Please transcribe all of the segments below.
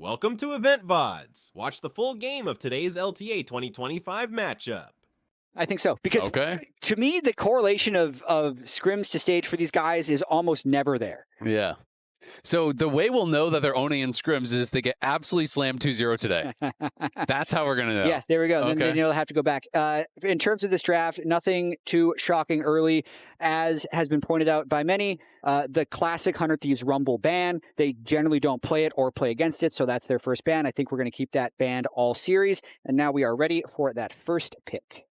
Welcome to Loleventvods. Watch the full game of today's LTA 2025 matchup. I think so. Because to me, the correlation of scrims to stage for these guys is almost never there. Yeah. So the way we'll know that they're owning in scrims is if they get absolutely slammed 2-0 today. That's how we're going to know. Yeah, there we go. Then you'll have to go back. In terms of this draft, nothing too shocking early. As has been pointed out by many, the classic 100 Thieves Rumble ban, they generally don't play it or play against it, so that's their first ban. I think we're going to keep that banned all series. And now we are ready for that first pick.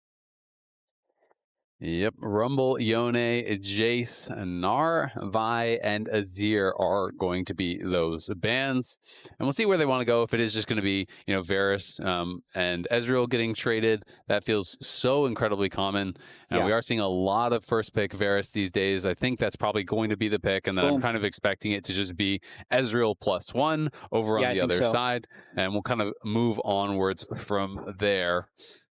Yep, Rumble, Yone, Jace, Nar, Vi, and Azir are going to be those bans. And we'll see where they want to go. If it is just going to be, Varus and Ezreal getting traded, that feels so incredibly common. And we are seeing a lot of first pick Varus these days. I think that's probably going to be the pick. And then I'm kind of expecting it to just be Ezreal +1 over on the other side. And we'll kind of move onwards from there.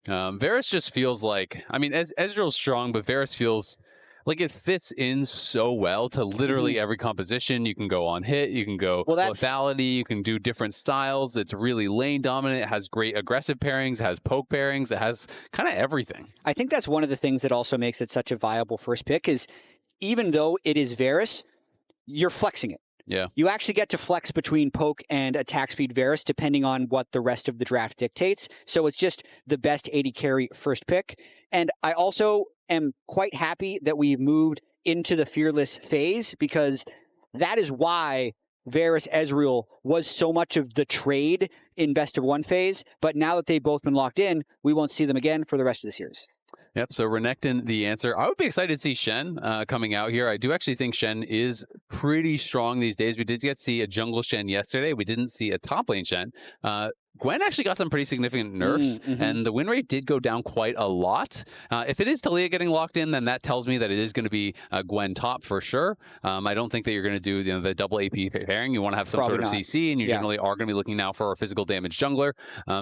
Varus just feels like, Ezreal's strong, but Varus feels like it fits in so well to literally every composition. You can go on hit, you can go lethality, you can do different styles. It's really lane dominant. It has great aggressive pairings, it has poke pairings, it has kind of everything. I think that's one of the things that also makes it such a viable first pick is even though it is Varus, you're flexing it. Yeah. You actually get to flex between poke and attack speed Varus depending on what the rest of the draft dictates. So it's just the best 80 carry first pick. And I also am quite happy that we've moved into the fearless phase because that is why Varus Ezreal was so much of the trade in best of one phase. But now that they've both been locked in, we won't see them again for the rest of the series. Yep, so Renekton, the answer. I would be excited to see Shen coming out here. I do actually think Shen is pretty strong these days. We did get to see a jungle Shen yesterday. We didn't see a top lane Shen. Gwen actually got some pretty significant nerfs, and the win rate did go down quite a lot. If it is Talia getting locked in, then that tells me that it is going to be Gwen top for sure. I don't think that you're going to do the double AP pairing. You want to have some sort of CC, and you generally are going to be looking now for a physical damage jungler.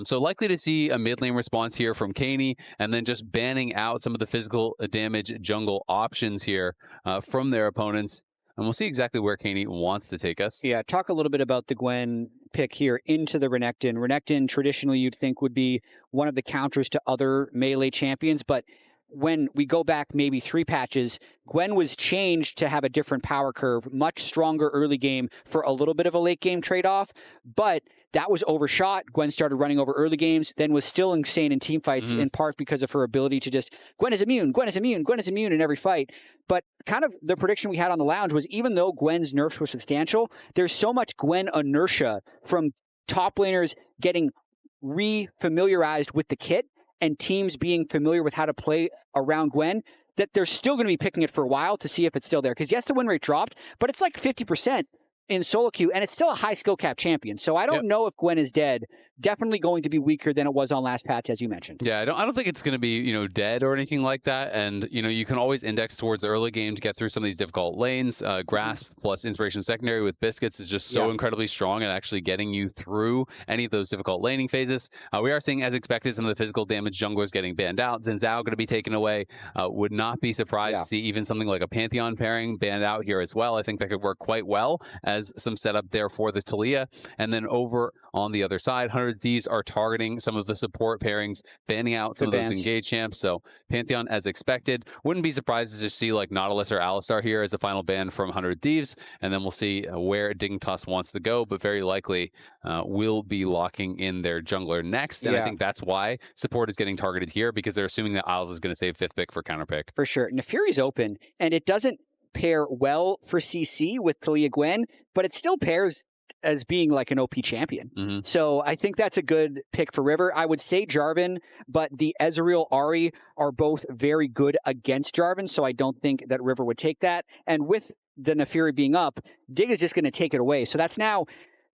So likely to see a mid lane response here from Kaney, and then just banning out some of the physical damage jungle options here from their opponents. And we'll see exactly where Kaney wants to take us. Yeah, talk a little bit about the Gwen pick here into the Renekton. Renekton, traditionally, you'd think would be one of the counters to other melee champions, but when we go back maybe 3 patches, Gwen was changed to have a different power curve, much stronger early game for a little bit of a late game trade-off, but that was overshot. Gwen started running over early games, then was still insane in team fights, in part because of her ability to just, Gwen is immune, Gwen is immune, Gwen is immune in every fight. But kind of the prediction we had on the lounge was even though Gwen's nerfs were substantial, there's so much Gwen inertia from top laners getting re-familiarized with the kit and teams being familiar with how to play around Gwen, that they're still going to be picking it for a while to see if it's still there. Because yes, the win rate dropped, but it's like 50% in solo queue, and it's still a high skill cap champion. So I don't know if Gwen is dead. Definitely going to be weaker than it was on last patch, as you mentioned. Yeah, I don't think it's going to be, dead or anything like that. And, you can always index towards the early game to get through some of these difficult lanes. Grasp plus Inspiration Secondary with Biscuits is just so incredibly strong at actually getting you through any of those difficult laning phases. We are seeing, as expected, some of the physical damage junglers getting banned out. Zinzao going to be taken away. Would not be surprised to see even something like a Pantheon pairing banned out here as well. I think that could work quite well as some setup there for the Talia. And then over on the other side, 100 Thieves are targeting some of the support pairings, banning out some of those engaged champs. So Pantheon, as expected, wouldn't be surprised to just see like Nautilus or Alistar here as the final ban from 100 Thieves. And then we'll see where Dignitas wants to go, but very likely will be locking in their jungler next. And I think that's why support is getting targeted here, because they're assuming that Isles is going to save 5th pick for counter pick. For sure. Nefuri's open, and it doesn't pair well for CC with Talia Gwen, but it still pairs as being like an OP champion. So I think that's a good pick for River. I would say Jarvan, but the Ezreal Ahri are both very good against Jarvan, so I don't think that River would take that. And with the Nefiri being up, Dig is just going to take it away. So that's now,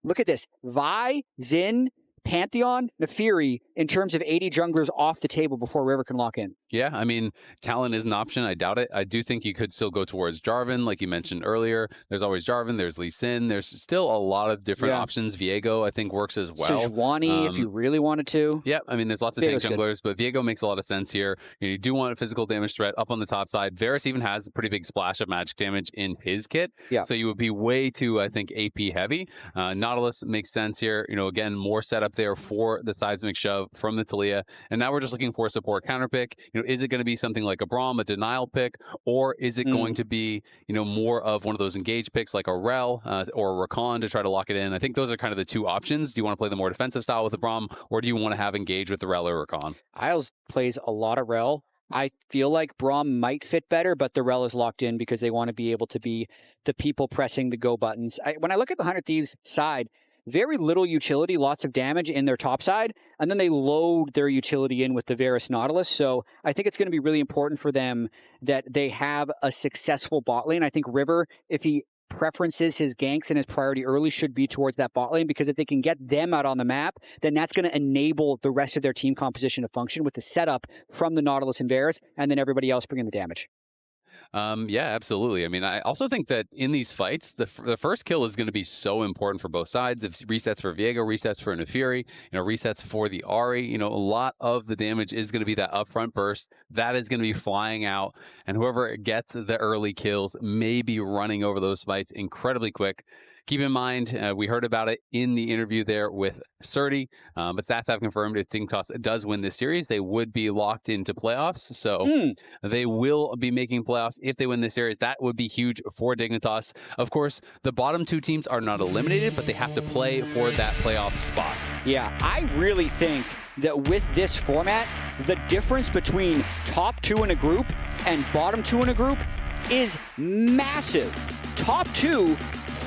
look at this, Vi, Xin, Pantheon, Nefiri, in terms of 80 junglers off the table before River can lock in. Yeah, I mean, Talon is an option. I doubt it. I do think you could still go towards Jarvan, like you mentioned earlier. There's always Jarvan. There's Lee Sin. There's still a lot of different options. Viego, I think, works as well. Sejuani, if you really wanted to. Yeah, I mean, there's lots of tank junglers, but Viego makes a lot of sense here. You do want a physical damage threat up on the top side. Varus even has a pretty big splash of magic damage in his kit. Yeah. So you would be way too, I think, AP heavy. Nautilus makes sense here. Again, more setup there for the seismic shove from the Talia. And now we're just looking for a support counter pick. Is it going to be something like a Braum, a denial pick, or is it going to be, more of one of those engage picks like a Rel or a Rakan to try to lock it in? I think those are kind of the two options. Do you want to play the more defensive style with the Braum, or do you want to have engage with the Rel or Rakan? Isles plays a lot of Rel. I feel like Braum might fit better, but the Rel is locked in because they want to be able to be the people pressing the go buttons. When I look at the 100 Thieves side, very little utility, lots of damage in their top side, and then they load their utility in with the Varus Nautilus. So I think it's going to be really important for them that they have a successful bot lane. I think River, if he preferences his ganks and his priority early, should be towards that bot lane, because if they can get them out on the map, then that's going to enable the rest of their team composition to function with the setup from the Nautilus and Varus, and then everybody else bringing the damage. Yeah, absolutely. I mean, I also think that in these fights, the first kill is going to be so important for both sides. If resets for Viego, resets for Nefiri, resets for the Ahri, a lot of the damage is going to be that upfront burst. That is going to be flying out, and whoever gets the early kills may be running over those fights incredibly quick. Keep in mind, we heard about it in the interview there with Surdy, but stats have confirmed if Dignitas does win this series, they would be locked into playoffs. So they will be making playoffs if they win this series. That would be huge for Dignitas. Of course, the bottom two teams are not eliminated, but they have to play for that playoff spot. Yeah, I really think that with this format, the difference between top two in a group and bottom two in a group is massive. Top two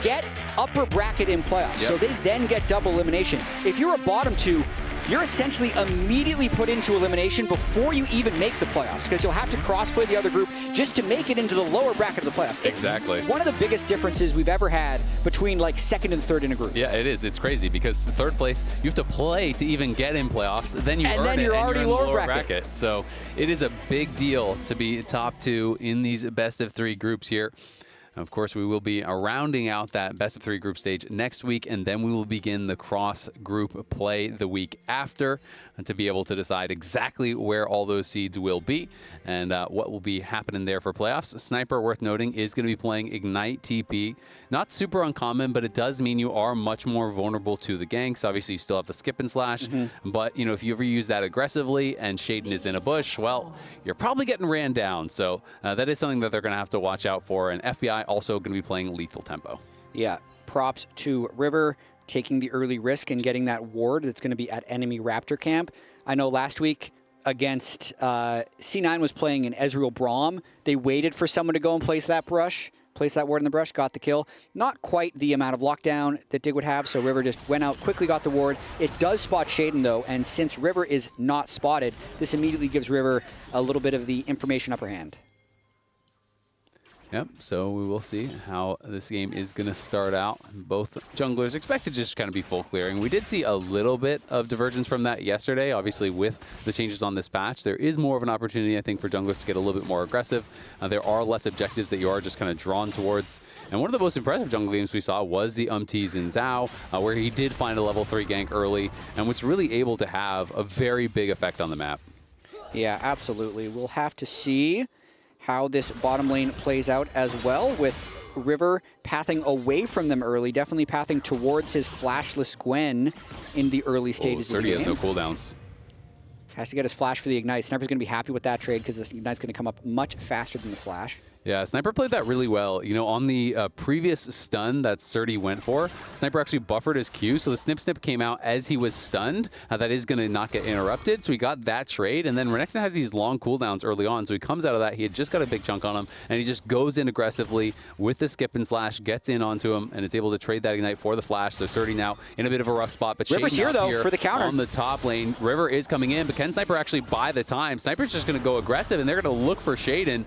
get upper bracket in playoffs, so they then get double elimination. If you're a bottom two, you're essentially immediately put into elimination before you even make the playoffs, because you'll have to crossplay the other group just to make it into the lower bracket of the playoffs. Exactly. It's one of the biggest differences we've ever had between like second and third in a group. Yeah, it is. It's crazy because third place, you have to play to even get in playoffs. Then you earn it, you're already in the lower bracket. So it is a big deal to be top two in these best of three groups here. Of course, we will be rounding out that best of three group stage next week, and then we will begin the cross group play the week after to be able to decide exactly where all those seeds will be and what will be happening there for playoffs. Sniper, worth noting, is going to be playing Ignite TP. Not super uncommon, but it does mean you are much more vulnerable to the ganks. Obviously, you still have the skip and slash, but if you ever use that aggressively and Shaden is in a bush, well, you're probably getting ran down. So that is something that they're going to have to watch out for. And FBI also going to be playing lethal tempo. Yeah, props to River taking the early risk and getting that ward that's going to be at enemy Raptor camp. I know last week against C9 was playing an Ezreal Braum. They waited for someone to go and place that ward in the brush, got the kill. Not quite the amount of lockdown that Dig would have, so River just went out, quickly got the ward. It does spot Shaden though, and since River is not spotted, this immediately gives River a little bit of the information upper hand. Yep, so we will see how this game is going to start out. Both junglers expect to just kind of be full clearing. We did see a little bit of divergence from that yesterday. Obviously, with the changes on this patch, there is more of an opportunity, I think, for junglers to get a little bit more aggressive. There are less objectives that you are just kind of drawn towards. And one of the most impressive jungle games we saw was the Xin Zhao, where he did find a level 3 gank early and was really able to have a very big effect on the map. Yeah, absolutely. We'll have to see how this bottom lane plays out as well, with River pathing away from them early, definitely pathing towards his flashless Gwen in the early stages of the game. Has no cooldowns. Has to get his flash for the Ignite. Sniper's going to be happy with that trade because the Ignite's going to come up much faster than the flash. Yeah, Sniper played that really well. On the previous stun that Surdy went for, Sniper actually buffered his Q, so the snip came out as he was stunned. That is going to not get interrupted, so he got that trade, and then Renekton has these long cooldowns early on, so he comes out of that. He had just got a big chunk on him, and he just goes in aggressively with the skip and slash, gets in onto him, and is able to trade that Ignite for the flash. So Surdy now in a bit of a rough spot, but River's here, though, for the counter. On the top lane, River is coming in, but can Sniper actually buy the time? Sniper's just going to go aggressive, and they're going to look for Shaden.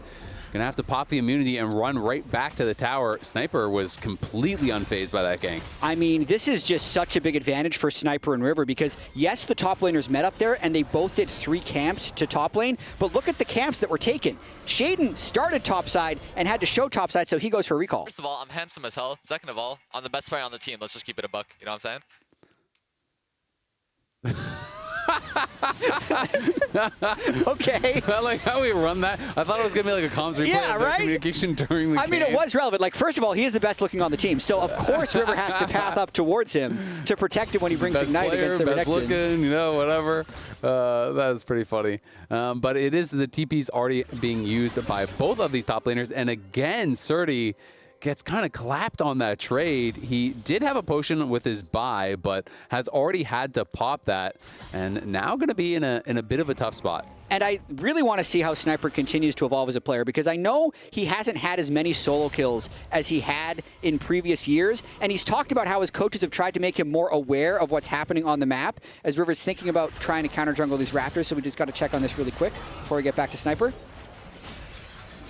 Gonna have to pop the immunity and run right back to the tower. Sniper was completely unfazed by that gank. I mean, this is just such a big advantage for Sniper and River because, yes, the top laners met up there and they both did 3 camps to top lane, but look at the camps that were taken. Shaden started topside and had to show topside, so he goes for a recall. First of all, I'm handsome as hell. Second of all, I'm the best player on the team. Let's just keep it a buck. You know what I'm saying? Okay. I like how we run that. I thought it was going to be like a comms replay Yeah, of their right? communication during the I mean, it game. was relevant. Like, first of all, he is the best looking on the team, so of course River has to path up towards him to protect him when he brings Best Ignite player, against the best Renekton. looking, you know, whatever. That was pretty funny. But it is the TP's already being used by both of these top laners. And again, Surdy gets kind of clapped on that trade. He did have a potion with his buy, but has already had to pop that, and now going to be in a bit of a tough spot. And I really want to see how Sniper continues to evolve as a player because I know he hasn't had as many solo kills as he had in previous years. And he's talked about how his coaches have tried to make him more aware of what's happening on the map as River's thinking about trying to counter jungle these Raptors. So we just got to check on this really quick before we get back to Sniper.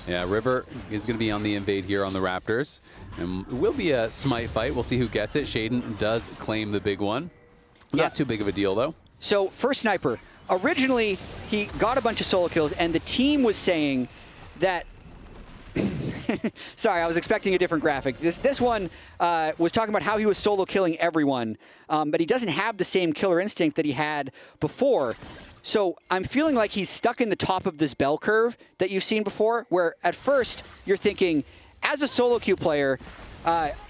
Yeah, River is going to be on the invade here on the Raptors. And it will be a smite fight. We'll see who gets it. Shaden does claim the big one. Not too big of a deal, though. So for Sniper, originally he got a bunch of solo kills, and the team was saying that... Sorry, I was expecting a different graphic. This one was talking about how he was solo killing everyone, but he doesn't have the same killer instinct that he had before. So I'm feeling like he's stuck in the top of this bell curve that you've seen before, where at first you're thinking, as a solo queue player,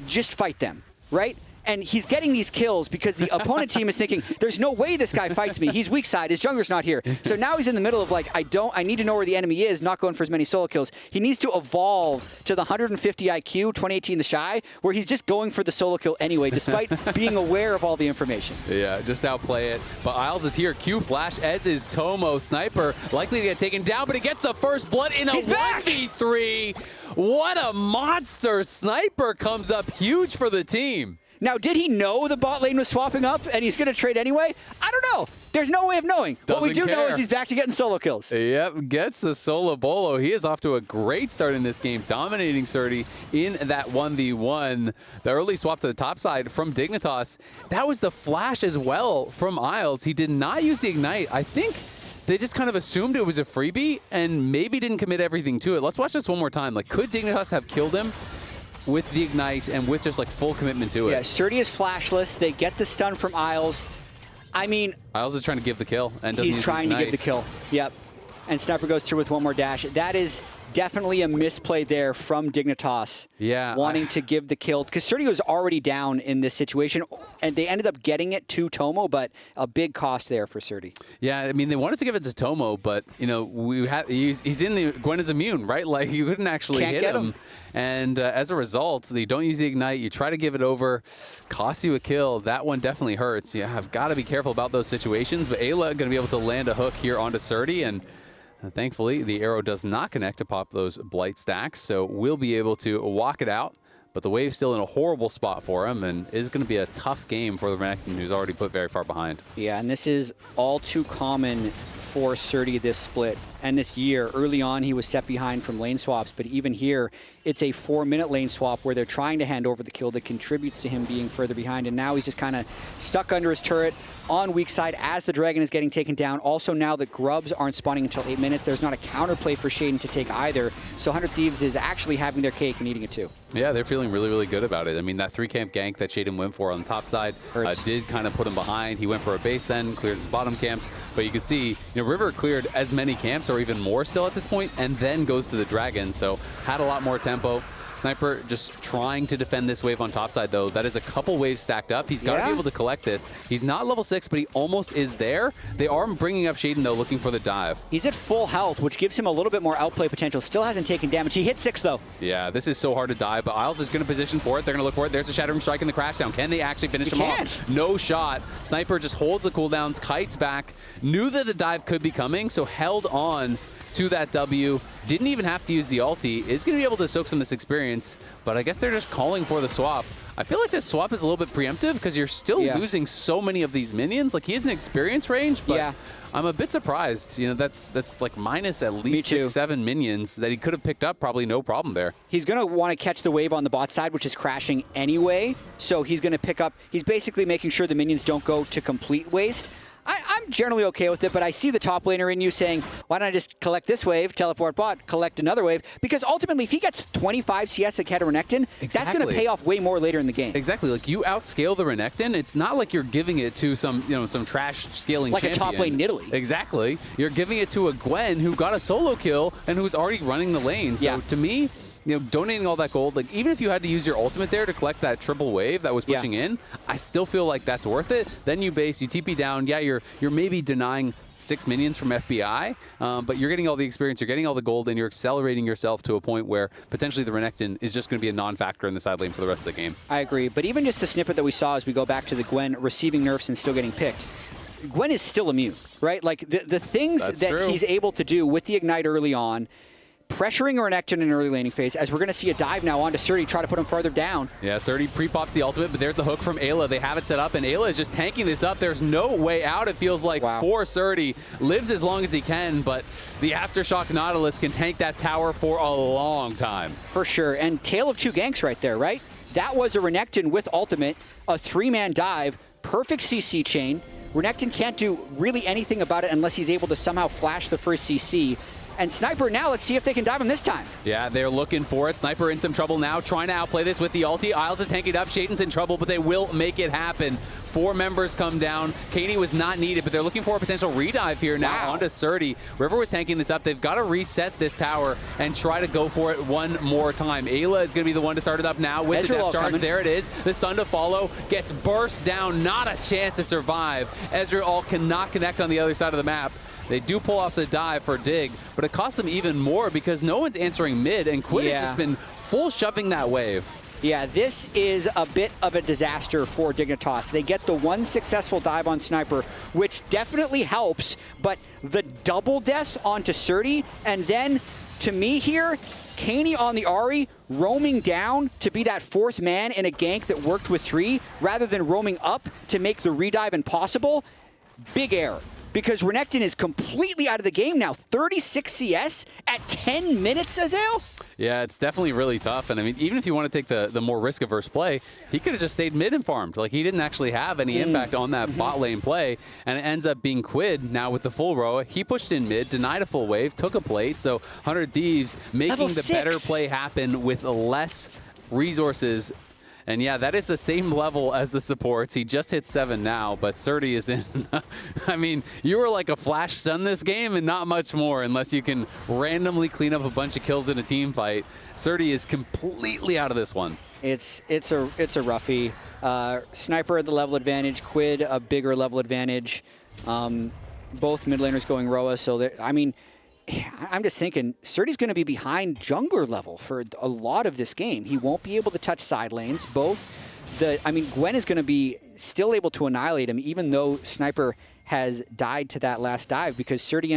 just fight them, right? And he's getting these kills because the opponent team is thinking, there's no way this guy fights me. He's weak side. His jungler's not here. So now he's in the middle of like, I need to know where the enemy is, not going for as many solo kills. He needs to evolve to the 150 IQ, 2018 The Shy, where he's just going for the solo kill anyway, despite being aware of all the information. Yeah, just outplay it. But Isles is here. Q flash, as is Tomo. Sniper likely to get taken down, but he gets the first blood in a 1v3. What a monster. Sniper comes up huge for the team. Now, did he know the bot lane was swapping up and he's going to trade anyway? I don't know. There's no way of knowing. What we do know is he's back to getting solo kills. Yep, gets the solo bolo. He is off to a great start in this game, dominating Surdy in that 1v1. The early swap to the top side from Dignitas. That was the flash as well from Isles. He did not use the Ignite. I think they just kind of assumed it was a freebie and maybe didn't commit everything to it. Let's watch this one more time. Like, could Dignitas have killed him with the Ignite and with just like full commitment to it? Yeah, Surdy is flashless. They get the stun from Isles. I mean, Isles is trying to give the kill and doesn't he's use trying to Ignite. give the kill. Yep. And Sniper goes through with one more dash. That is definitely a misplay there from Dignitas. Yeah. Wanting to give the kill. Because Surdy was already down in this situation, and they ended up getting it to Tomo, but a big cost there for Surdy. Yeah, I mean, they wanted to give it to Tomo, but, you know, he's in the... Gwen is immune, right? Like, you couldn't actually hit him. And as a result, you don't use the Ignite. You try to give it over, costs you a kill. That one definitely hurts. You have got to be careful about those situations, but Ayla going to be able to land a hook here onto Surdy, and thankfully, the arrow does not connect to pop those blight stacks, so we'll be able to walk it out. But the wave's still in a horrible spot for him, and is going to be a tough game for the Renekton, who's already put very far behind. Yeah, and this is all too common for Surdy this split. And this year, early on, he was set behind from lane swaps, but even here, it's a 4-minute lane swap where they're trying to hand over the kill that contributes to him being further behind, and now he's just kind of stuck under his turret on weak side as the dragon is getting taken down. Also, now that grubs aren't spawning until 8 minutes, there's not a counterplay for Shaden to take either, so 100 Thieves is actually having their cake and eating it too. Yeah, they're feeling really, really good about it. I mean, that 3-camp gank that Shaden went for on the top side did kind of put him behind. He went for a base then, clears his bottom camps, but you can see, you know, River cleared as many camps or even more still at this point, and then goes to the dragon, so had a lot more tempo. Sniper just trying to defend this wave on top side, though. That is a couple waves stacked up. He's got to be able to collect this. He's not level 6, but he almost is there. They are bringing up Shaden, though, looking for the dive. He's at full health, which gives him a little bit more outplay potential. Still hasn't taken damage. He hit 6, though. Yeah, this is so hard to dive, but Isles is going to position for it. They're going to look for it. There's a Shattering Strike in the Crashdown. Can they actually finish him off? No shot. Sniper just holds the cooldowns, kites back, knew that the dive could be coming, so held on to that W. Didn't even have to use the ulti. Is going to be able to soak some of this experience, but I guess they're just calling for the swap. I feel like this swap is a little bit preemptive because you're still losing so many of these minions. Like, he has an experience range, but I'm a bit surprised. You know, that's like minus at least 6, 7 minions that he could have picked up, probably no problem there. He's going to want to catch the wave on the bot side, which is crashing anyway. So he's going to pick up, he's basically making sure the minions don't go to complete waste. I'm generally okay with it, but I see the top laner in you saying, why don't I just collect this wave, teleport bot, collect another wave? Because ultimately, if he gets 25 CS at Renekton, that's going to pay off way more later in the game. Exactly. Like, you outscale the Renekton. It's not like you're giving it to some, you know, some trash scaling like champion. a top lane Nidalee. Exactly. You're giving it to a Gwen who got a solo kill and who's already running the lane. So to me, you know, donating all that gold, like, even if you had to use your ultimate there to collect that triple wave that was pushing in, I still feel like that's worth it. Then you base, you TP down. Yeah, you're maybe denying 6 minions from FBI, but you're getting all the experience, you're getting all the gold, and you're accelerating yourself to a point where potentially the Renekton is just going to be a non-factor in the side lane for the rest of the game. I agree, but even just the snippet that we saw as we go back to the Gwen receiving nerfs and still getting picked, Gwen is still immune, right? Like, the things that he's able to do with the Ignite early on, pressuring Renekton in an early laning phase, as we're going to see a dive now onto Surdy, try to put him farther down. Yeah, Surdy pre-pops the ultimate, but there's the hook from Ayla. They have it set up, and Ayla is just tanking this up. There's no way out, it feels like, for Surdy. Lives as long as he can, but the Aftershock Nautilus can tank that tower for a long time. For sure, and Tale of Two Ganks right there, right? That was a Renekton with ultimate, a 3-man dive, perfect CC chain. Renekton can't do really anything about it unless he's able to somehow flash the first CC. And Sniper now, let's see if they can dive him this time. Yeah, they're looking for it. Sniper in some trouble now, trying to outplay this with the ulti. Isles is tanking it up. Shaden's in trouble, but they will make it happen. 4 members come down. Katie was not needed, but they're looking for a potential redive here now onto Surdy. River was tanking this up. They've got to reset this tower and try to go for it one more time. Ayla is going to be the one to start it up now with the depth charge. Coming. There it is. The stun to follow. Gets burst down. Not a chance to survive. Ezreal cannot connect on the other side of the map. They do pull off the dive for Dig, but it costs them even more because no one's answering mid, and Quid has just been full shoving that wave. Yeah, this is a bit of a disaster for Dignitas. They get the one successful dive on Sniper, which definitely helps, but the double death onto Surdy, and then, to me here, Kaney on the Ahri, roaming down to be that 4th man in a gank that worked with 3, rather than roaming up to make the redive impossible. Big error. Because Renekton is completely out of the game now. 36 CS at 10 minutes, Azael? Yeah, it's definitely really tough. And I mean, even if you want to take the more risk-averse play, he could have just stayed mid and farmed. Like, he didn't actually have any impact on that bot lane play. And it ends up being Quid now with the full row. He pushed in mid, denied a full wave, took a plate. So 100 Thieves making the better play happen with less resources. And yeah, that is the same level as the supports. He just hit 7 now, but Surdy is in. I mean, you were like a flash stun this game and not much more unless you can randomly clean up a bunch of kills in a team fight. Surdy is completely out of this one. It's a roughie. Sniper at the level advantage, Quid a bigger level advantage. Both mid laners going Roa, so I mean, I'm just thinking, Surdy's going to be behind jungler level for a lot of this game. He won't be able to touch side lanes. I mean, Gwen is going to be still able to annihilate him, even though Sniper has died to that last dive, because Surdy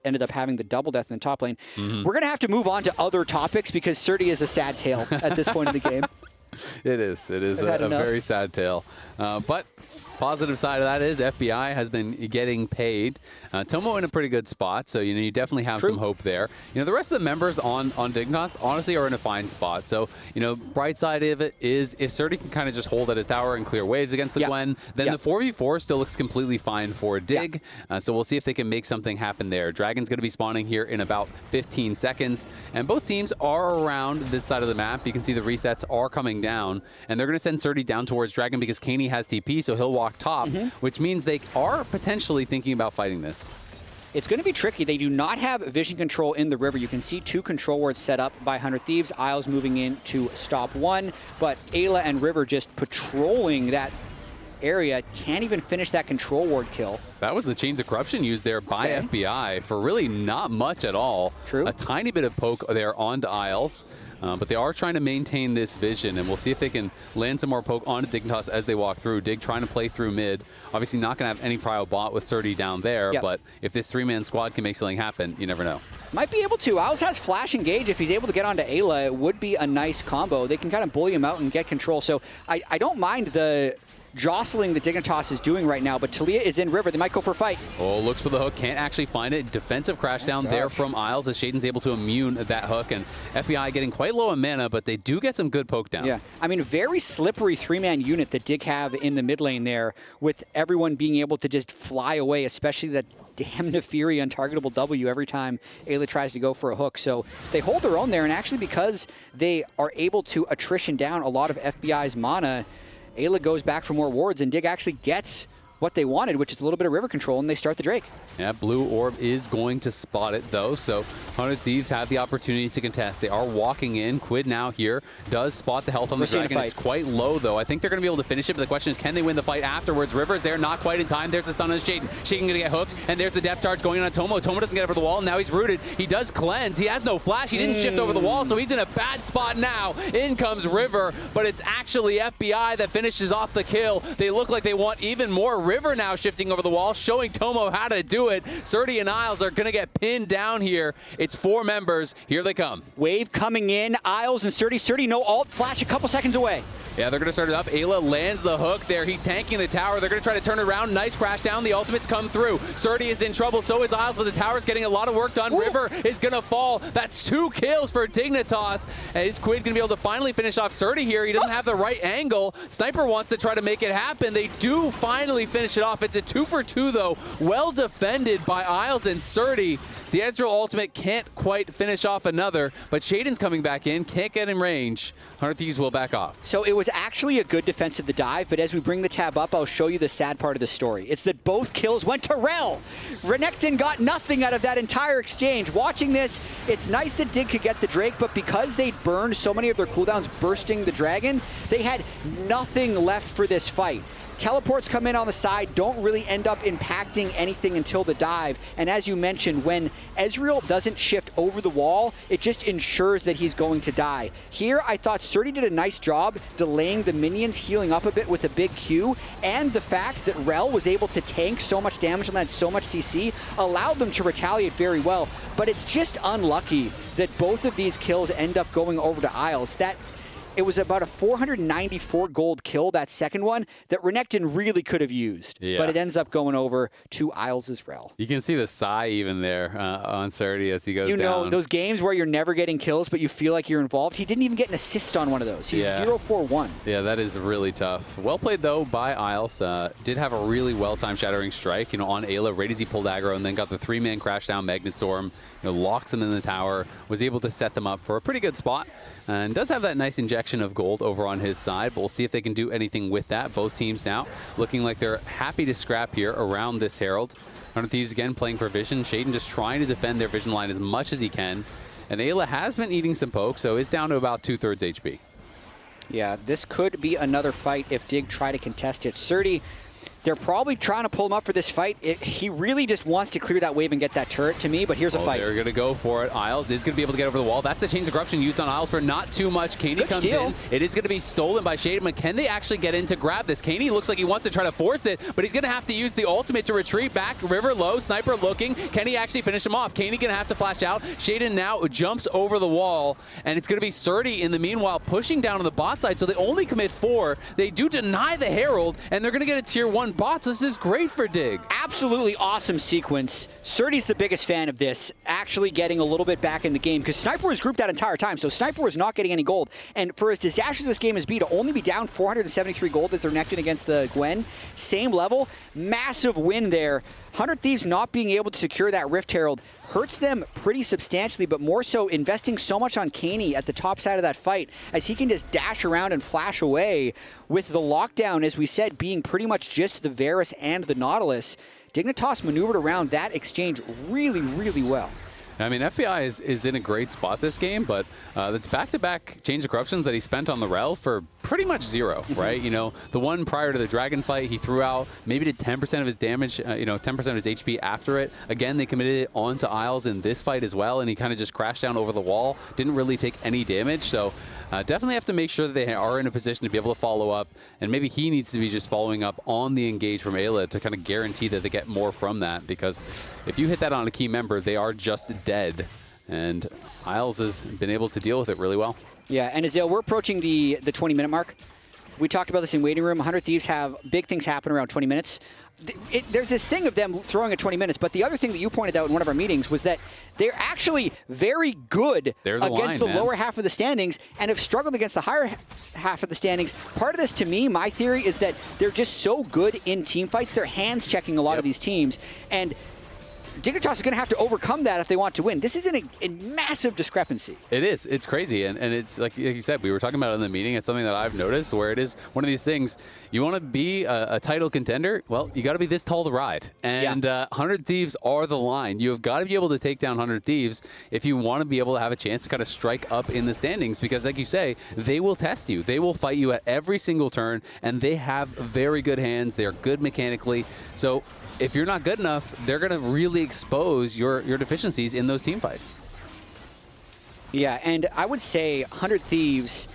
ended up having the double death in the top lane. We're going to have to move on to other topics, because Surdy is a sad tale at this point in the game. It is. It is a very sad tale. But positive side of that is FBI has been getting paid. Tomo in a pretty good spot, so you definitely have some hope there. The rest of the members on Dignitas honestly are in a fine spot. So bright side of it is if Surdy can kind of just hold at his tower and clear waves against the Gwen, then the 4v4 still looks completely fine for Dig. So we'll see if they can make something happen there. Dragon's going to be spawning here in about 15 seconds, and both teams are around this side of the map. You can see the resets are coming down, and they're going to send Surdy down towards Dragon because Kaney has TP, so he'll walk top, which means they are potentially thinking about fighting this. It's going to be tricky. They do not have vision control in the river. You can see 2 control wards set up by 100 Thieves. Isles moving in to stop 1, but Ayla and River just patrolling that area. Can't even finish that control ward kill. That was the Chains of Corruption used there by FBI for really not much at all. True. A tiny bit of poke there onto Isles. But they are trying to maintain this vision, and we'll see if they can land some more poke onto Dignitas as they walk through. Dig trying to play through mid. Obviously not going to have any prio bot with 30 down there, but if this 3-man squad can make something happen, you never know. Might be able to. Isles has Flash Engage. If he's able to get onto Ayla, it would be a nice combo. They can kind of bully him out and get control. So I don't mind the jostling that Dignitas is doing right now, but Talia is in river. They might go for a fight. Oh, looks for the hook. Can't actually find it. Defensive crash down there from Isles as Shaden's able to immune that hook, and FBI getting quite low on mana, but they do get some good poke down. Yeah, I mean, very slippery 3-man unit that Dig have in the mid lane there, with everyone being able to just fly away, especially that damn Nefiri untargetable W every time Ayla tries to go for a hook. So they hold their own there, and actually because they are able to attrition down a lot of FBI's mana, Ayla goes back for more wards, and Dig actually gets what they wanted, which is a little bit of river control, and they start the Drake. Yeah, Blue Orb is going to spot it, though, so 100 Thieves have the opportunity to contest. They are walking in. Quid now here does spot the health on the Dragon. It's quite low, though. I think they're going to be able to finish it, but the question is, can they win the fight afterwards? River's there, not quite in time. There's the stun on Shaden. Shaden going to get hooked, and there's the depth charge going on Tomo. Tomo doesn't get over the wall, and now he's rooted. He does cleanse. He has no flash. He didn't shift over the wall, so he's in a bad spot now. In comes River, but it's actually FBI that finishes off the kill. They look like they want even more. River now shifting over the wall, showing Tomo how to do it. Surdy and Isles are going to get pinned down here. It's 4 members. Here they come. Wave coming in. Isles and Surdy. Surdy, no ult. Flash a couple seconds away. Yeah, they're going to start it up. Ayla lands the hook there. He's tanking the tower. They're going to try to turn it around. Nice crash down. The ultimates come through. Surdy is in trouble. So is Isles, but the tower's getting a lot of work done. Ooh. River is going to fall. That's 2 kills for Dignitas. And is Quid going to be able to finally finish off Surdy here? He doesn't have the right angle. Sniper wants to try to make it happen. They do finally finish it off. It's a 2 for 2, though. Well defended by Isles and Surdy. The Ezreal ultimate can't quite finish off another, but Shaden's coming back in. Can't get in range. 100 Thieves will back off. So it was actually a good defensive the dive, but as we bring the tab up, I'll show you the sad part of the story. It's that both kills went to Rel. Renekton got nothing out of that entire exchange. Watching this, it's nice that Dig could get the Drake, but because they burned so many of their cooldowns bursting the Dragon, they had nothing left for this fight. Teleports come in on the side, don't really end up impacting anything until the dive. And as you mentioned, when Ezreal doesn't shift over the wall, it just ensures that he's going to die. Here, I thought Surdy did a nice job delaying the minions, healing up a bit with a big Q, and the fact that Rel was able to tank so much damage and had so much CC allowed them to retaliate very well. But it's just unlucky that both of these kills end up going over to Isles. It was about a 494 gold kill, that second one, that Renekton really could have used. Yeah. But it ends up going over to Isles as well. You can see the sigh even there on Surdy as he goes down. You know, those games where you're never getting kills, but you feel like you're involved. He didn't even get an assist on one of those. He's 0-4-1. Yeah, that is really tough. Well played, though, by Isles. Did have a really well-timed Shattering Strike, on Ayla right as he pulled aggro, and then got the 3-man crash down Magnetstorm, locks them in the tower, was able to set them up for a pretty good spot, and does have that nice injection of gold over on his side, but we'll see if they can do anything with that. Both teams now looking like they're happy to scrap here around this Herald. 100 Thieves again playing for Vision. Shaden just trying to defend their Vision line as much as he can. And Ayla has been eating some poke, so is down to about 2/3 HP. Yeah, this could be another fight if Dig try to contest it. Surdy, they're probably trying to pull him up for this fight. He really just wants to clear that wave and get that turret to me, but here's a fight. They're going to go for it. Isles is going to be able to get over the wall. That's a Chains of Corruption used on Isles for not too much. Kaney comes in. It is going to be stolen by Shaden, but can they actually get in to grab this? Kaney looks like he wants to try to force it, but he's going to have to use the ultimate to retreat back. River low, Sniper looking. Can he actually finish him off? Kaney going to have to flash out. Shaden now jumps over the wall, and it's going to be Surdy in the meanwhile pushing down on the bot side, so they only commit 4. They do deny the Herald, and they're going to get a tier 1 bot, so this is great for Dig. Absolutely awesome sequence. Surdy's the biggest fan of this, actually getting a little bit back in the game, because Sniper was grouped that entire time, so Sniper was not getting any gold. And for as disastrous this game has been, to only be down 473 gold as they're Renekton against the Gwen, same level, massive win there. 100 Thieves not being able to secure that Rift Herald hurts them pretty substantially, but more so investing so much on Kaney at the top side of that fight, as he can just dash around and flash away. With the lockdown, as we said, being pretty much just the Varus and the Nautilus, Dignitas maneuvered around that exchange really, really well. I mean, FBI is in a great spot this game, but that's back-to-back Chains of Corruptions that he spent on the Rel for pretty much zero, right? You know, the one prior to the Dragon fight, he threw out, maybe did 10% of his damage, 10% of his HP after it. Again, they committed it onto Isles in this fight as well, and he kind of just crashed down over the wall, didn't really take any damage, so definitely have to make sure that they are in a position to be able to follow up, and maybe he needs to be just following up on the engage from Ayla to kind of guarantee that they get more from that, because if you hit that on a key member, they are just dead, and Isles has been able to deal with it really well. Yeah, and Azale, we're approaching the 20-minute mark. We talked about this in waiting room. 100 Thieves have big things happen around 20 minutes. There's this thing of them throwing at 20 minutes, but the other thing that you pointed out in one of our meetings was that they're actually very good against the lower half of the standings and have struggled against the higher half of the standings. Part of this, to me, my theory, is that they're just so good in team fights. They're hands checking a lot of these teams, and Dignitas is going to have to overcome that if they want to win. This is a massive discrepancy. It is. It's crazy. And it's like you said, we were talking about it in the meeting. It's something that I've noticed where it is one of these things. You want to be a title contender? Well, you got to be this tall to ride. And 100 Thieves are the line. You have got to be able to take down 100 Thieves if you want to be able to have a chance to kind of strike up in the standings. Because like you say, they will test you. They will fight you at every single turn. And they have very good hands. They are good mechanically. So if you're not good enough, they're going to really expose your deficiencies in those team fights. Yeah, and I would say 100 Thieves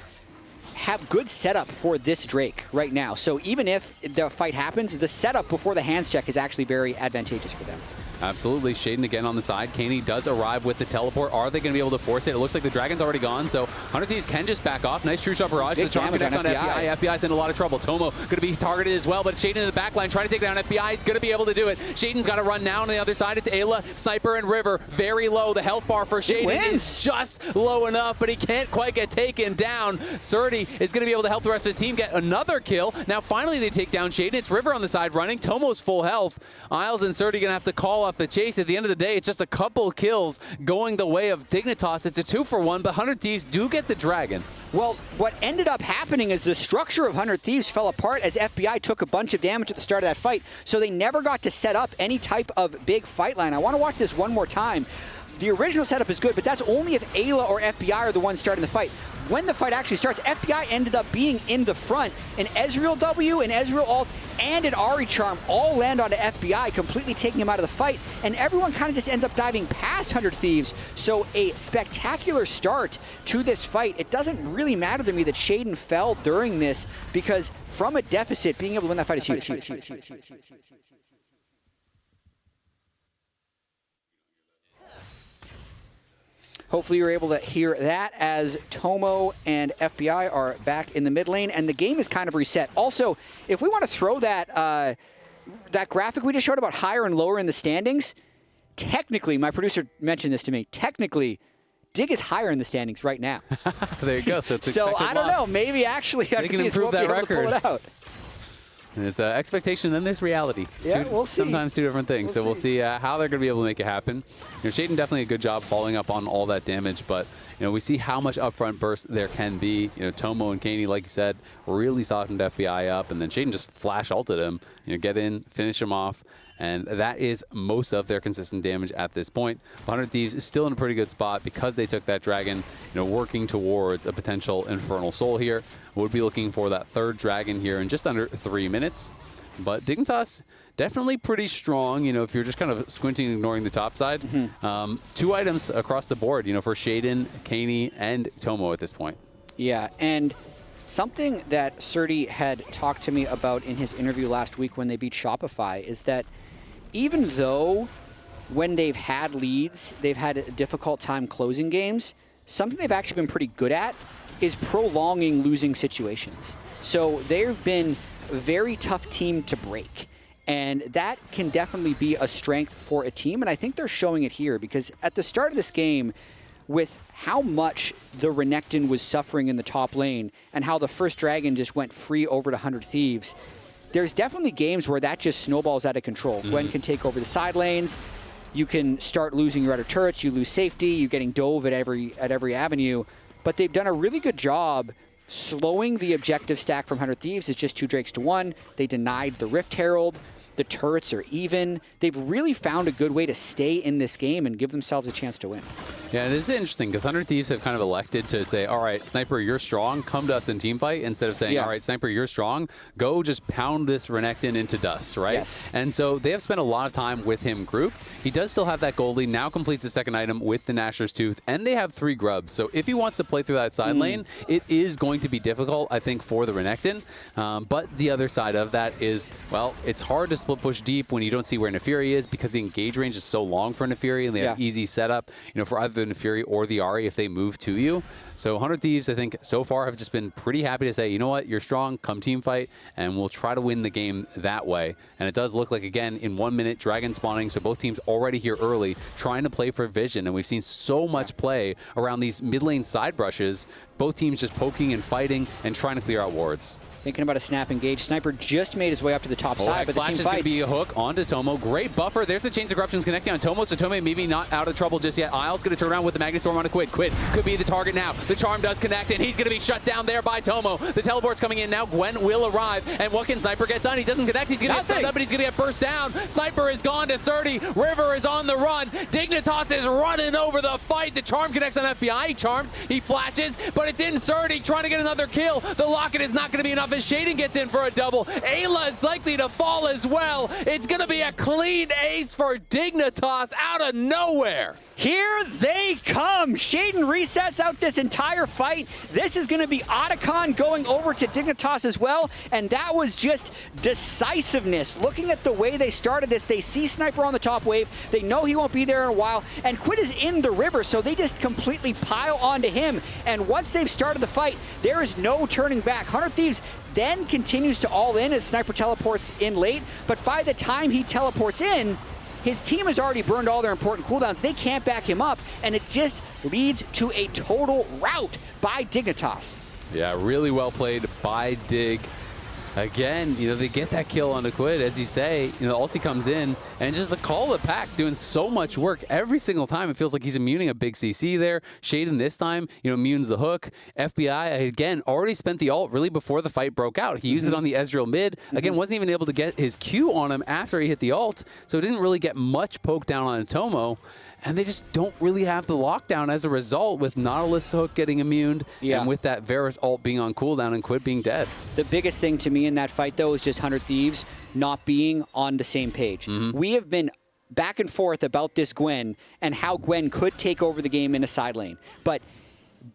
have good setup for this Drake right now. So even if the fight happens, the setup before the hands check is actually very advantageous for them. Absolutely. Shaden again on the side. Kaney does arrive with the teleport. Are they going to be able to force it? It looks like the Dragon's already gone, so 100 Thieves can just back off. Nice true shot barrage. The charm connects on FBI. FBI's in a lot of trouble. Tomo going to be targeted as well, but Shaden in the back line trying to take down FBI. He's going to be able to do it. Shaden's got to run now on the other side. It's Ayla, Sniper, and River. Very low. The health bar for Shaden is just low enough, but he can't quite get taken down. Surdy is going to be able to help the rest of his team get another kill. Now finally they take down Shaden. It's River on the side running. Tomo's full health. Isles and Surdy going to have to call off the chase. At the end of the day, it's just a couple kills going the way of Dignitas. It's a 2-for-1, but 100 Thieves do get the Dragon. Well, what ended up happening is the structure of 100 Thieves fell apart as FBI took a bunch of damage at the start of that fight, so they never got to set up any type of big fight line. I want to watch this one more time. The original setup is good, but that's only if Ayla or FBI are the ones starting the fight. When the fight actually starts, FBI ended up being in the front. An Ezreal W, an Ezreal ult, and an Ahri charm all land onto FBI, completely taking him out of the fight, and everyone kind of just ends up diving past 100 Thieves. So a spectacular start to this fight. It doesn't really matter to me that Shaden fell during this, because from a deficit, being able to win that fight is huge. Hopefully you're able to hear that as Tomo and FBI are back in the mid lane, and the game is kind of reset. Also, if we want to throw that that graphic we just showed about higher and lower in the standings, technically, my producer mentioned this to me, technically, Dig is higher in the standings right now. There you go. So it's so I don't know. Maybe actually they can improve that record. Pull it out. There's expectation, then there's reality. Yeah, we'll see. Sometimes two different things. We'll see how they're going to be able to make it happen. You know, Shaden definitely a good job following up on all that damage, but you know, we see how much upfront burst there can be. You know, Tomo and Kaney, like you said, really softened FBI up, and then Shaden just flash ulted him. You know, get in, finish him off. And that is most of their consistent damage at this point. 100 Thieves is still in a pretty good spot because they took that Dragon, you know, working towards a potential Infernal Soul here. Would be looking for that third Dragon here in just under 3 minutes. But Dignitas, definitely pretty strong, you know, if you're just kind of squinting and ignoring the top side. 2 items across the board, you know, for Shaden, Kaney, and Tomo at this point. Yeah, and something that Surdy had talked to me about in his interview last week when they beat Shopify is that even though when they've had leads, they've had a difficult time closing games, something they've actually been pretty good at is prolonging losing situations. So they've been a very tough team to break. And that can definitely be a strength for a team, and I think they're showing it here, because at the start of this game, with how much the Renekton was suffering in the top lane and how the first Dragon just went free over to 100 Thieves, there's definitely games where that just snowballs out of control. Gwen can take over the side lanes. You can start losing your outer turrets. You lose safety. You're getting dove at every avenue. But they've done a really good job slowing the objective stack from 100 Thieves. It's just 2 Drakes to 1. They denied the Rift Herald. The turrets are even. They've really found a good way to stay in this game and give themselves a chance to win. Yeah, it is interesting because 100 Thieves have kind of elected to say, all right, Sniper, you're strong, come to us in team fight, instead of saying, all right, Sniper, you're strong, go just pound this Renekton into dust, right? Yes. And so they have spent a lot of time with him grouped. He does still have that gold lead, now completes the second item with the Nashor's Tooth, and they have 3 grubs. So if he wants to play through that side lane, it is going to be difficult, I think, for the Renekton. But the other side of that is, well, it's hard to split push deep when you don't see where Nefiri is because the engage range is so long for Nefiri, and they have easy setup, you know, for either the Nefiri or the Ahri if they move to you. So 100 Thieves, I think, so far have just been pretty happy to say, you know what, you're strong, come team fight, and we'll try to win the game that way. And it does look like, again, in 1 minute, Dragon spawning, so both teams already here early, trying to play for vision, and we've seen so much play around these mid lane side brushes, both teams just poking and fighting and trying to clear out wards. Thinking about a snap engage. Sniper just made his way up to the top side, but the team Flash is going to be a hook onto Tomo. Great buffer. There's the Chains of Corruptions connecting on Tomo, so Tomo maybe not out of trouble just yet. Isle's going to turn around with the Magnet Storm on a Quid. Quid could be the target now. The Charm does connect, and he's going to be shut down there by Tomo. The teleport's coming in now. Gwen will arrive, and what can Sniper get done? He doesn't connect. He's going to get stunned up, but he's going to get burst down. Sniper is gone to 30. River is on the run. Dignitas is running over the fight. The Charm connects on FBI. He charms. He flashes, but it's in 30, trying to get another kill. The Locket is not going to be enough as Shaden gets in for a double. Ayla is likely to fall as well. It's going to be a clean ace for Dignitas out of nowhere. Here they come. Shaden resets out this entire fight. This is going to be Otacon going over to Dignitas as well, and that was just decisiveness. Looking at the way they started this, they see Sniper on the top wave. They know he won't be there in a while, and Quid is in the river, so they just completely pile onto him. And once they've started the fight, there is no turning back. 100 Thieves then continues to all in as Sniper teleports in late, but by the time he teleports in, his team has already burned all their important cooldowns. They can't back him up, and it just leads to a total rout by Dignitas. Yeah, really well played by Dig. Again, you know, they get that kill on the Quid, as you say. You know, ulti comes in, and just the call of the pack doing so much work every single time. It feels like he's immuning a big CC there. Shaden this time, you know, immunes the hook. FBI, again, already spent the ult really before the fight broke out. He used it on the Ezreal mid. Again, wasn't even able to get his Q on him after he hit the ult, so didn't really get much poke down on Tomo. And they just don't really have the lockdown as a result, with Nautilus hook getting immuned and with that Varus ult being on cooldown and Quid being dead. The biggest thing to me in that fight, though, is just 100 Thieves not being on the same page. We have been back and forth about this Gwen and how Gwen could take over the game in a side lane. But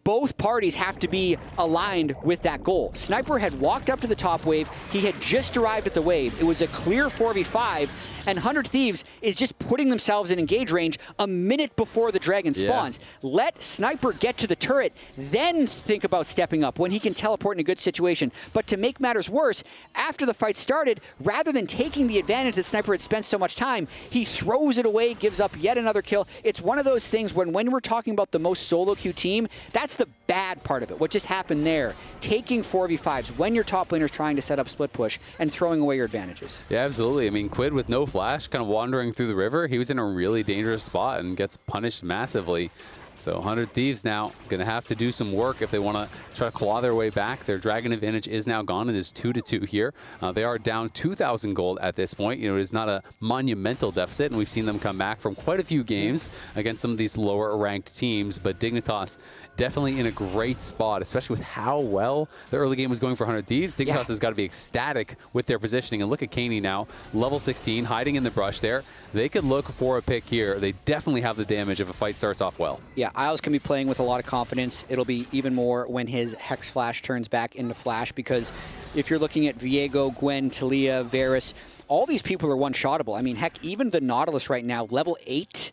both parties have to be aligned with that goal. Sniper had walked up to the top wave. He had just arrived at the wave. It was a clear 4v5, and 100 Thieves is just putting themselves in engage range a minute before the dragon spawns. Let Sniper get to the turret, then think about stepping up when he can teleport in a good situation. But to make matters worse, after the fight started, rather than taking the advantage that Sniper had spent so much time, he throws it away, gives up yet another kill. It's one of those things when we're talking about the most solo queue team, that's the bad part of it. What just happened there, taking 4v5s when your top laner's trying to set up split push and throwing away your advantages. Yeah, absolutely. I mean, Quid with no flash, kind of wandering through the river. He was in a really dangerous spot and gets punished massively. So 100 Thieves now going to have to do some work if they want to try to claw their way back. Their dragon advantage is now gone. It is 2-2 here. They are down 2,000 gold at this point. You know, it is not a monumental deficit, and we've seen them come back from quite a few games against some of these lower ranked teams. But Dignitas definitely in a great spot, especially with how well the early game was going for 100 Thieves. Dignitas has got to be ecstatic with their positioning. And look at Kaney now, level 16, hiding in the brush there. They could look for a pick here. They definitely have the damage if a fight starts off well. Yeah, Isles can be playing with a lot of confidence. It'll be even more when his Hex Flash turns back into Flash, because if you're looking at Viego, Gwen, Talia, Varus, all these people are one-shottable. I mean, heck, even the Nautilus right now, level 8.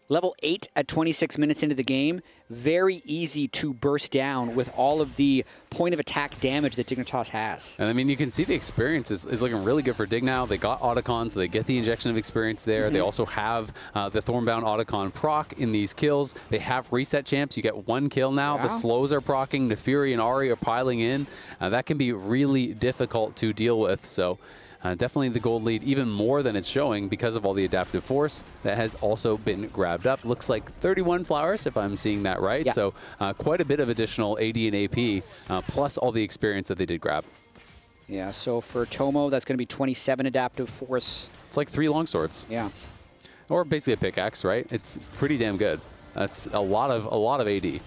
Level 8 at 26 minutes into the game, very easy to burst down with all of the point of attack damage that Dignitas has. And I mean, you can see the experience is looking really good for Dig now. They got Otacon, so they get the injection of experience there. They also have the Thornbound Otacon proc in these kills. They have reset champs. You get 1 kill now. The slows are procking. Nefiri and Ahri are piling in. That can be really difficult to deal with. So definitely the gold lead, even more than it's showing because of all the adaptive force that has also been grabbed up. Looks like 31 flowers, if I'm seeing that right. So quite a bit of additional AD and AP, plus all the experience that they did grab. Yeah, so for Tomo, that's going to be 27 adaptive force. It's like 3 longswords. Yeah. Or basically a pickaxe, right? It's pretty damn good. That's a lot of AD.